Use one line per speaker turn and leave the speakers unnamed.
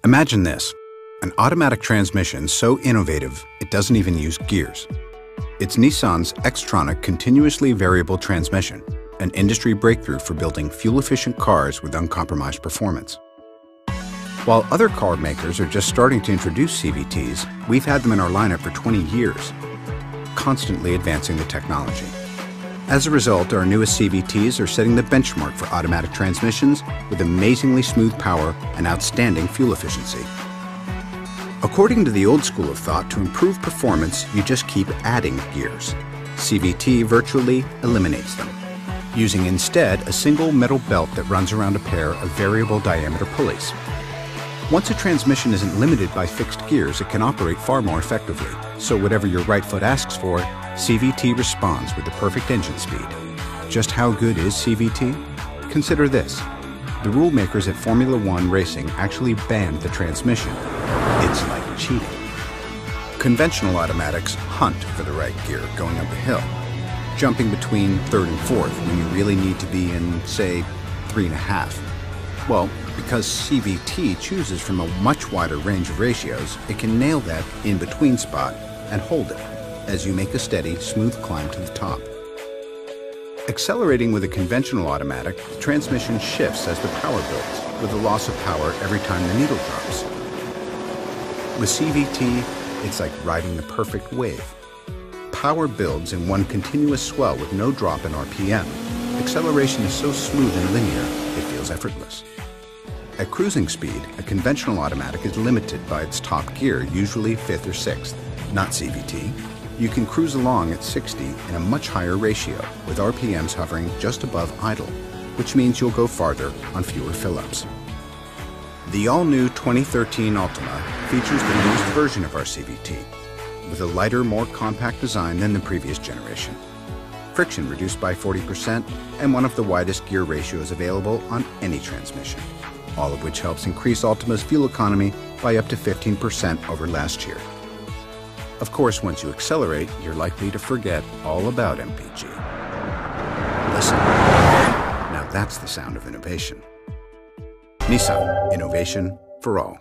Imagine this, an automatic transmission so innovative it doesn't even use gears. It's Nissan's Xtronic Continuously Variable Transmission, an industry breakthrough for building fuel-efficient cars with uncompromised performance. While other car makers are just starting to introduce CVTs, we've had them in our lineup for 20 years, constantly advancing the technology. As a result, our newest CVTs are setting the benchmark for automatic transmissions with amazingly smooth power and outstanding fuel efficiency. According to the old school of thought, to improve performance, you just keep adding gears. CVT virtually eliminates them, using instead a single metal belt that runs around a pair of variable diameter pulleys. Once a transmission isn't limited by fixed gears, it can operate far more effectively. So whatever your right foot asks for, CVT responds with the perfect engine speed. Just how good is CVT? Consider this. The rule makers at Formula One racing actually banned the transmission. It's like cheating. Conventional automatics hunt for the right gear going up a hill, jumping between third and fourth when you really need to be in, say, 3.5. Well, because CVT chooses from a much wider range of ratios, it can nail that in-between spot and hold it as you make a steady, smooth climb to the top. Accelerating with a conventional automatic, the transmission shifts as the power builds, with a loss of power every time the needle drops. With CVT, it's like riding the perfect wave. Power builds in one continuous swell with no drop in RPM. Acceleration is so smooth and linear, it feels effortless. At cruising speed, a conventional automatic is limited by its top gear, usually 5th or 6th, not CVT. You can cruise along at 60 in a much higher ratio, with RPMs hovering just above idle, which means you'll go farther on fewer fill-ups. The all-new 2013 Altima features the newest version of our CVT, with a lighter, more compact design than the previous generation. Friction reduced by 40% and one of the widest gear ratios available on any transmission, all of which helps increase Altima's fuel economy by up to 15% over last year. Of course, once you accelerate, you're likely to forget all about MPG. Listen, now that's the sound of innovation. Nissan, innovation for all.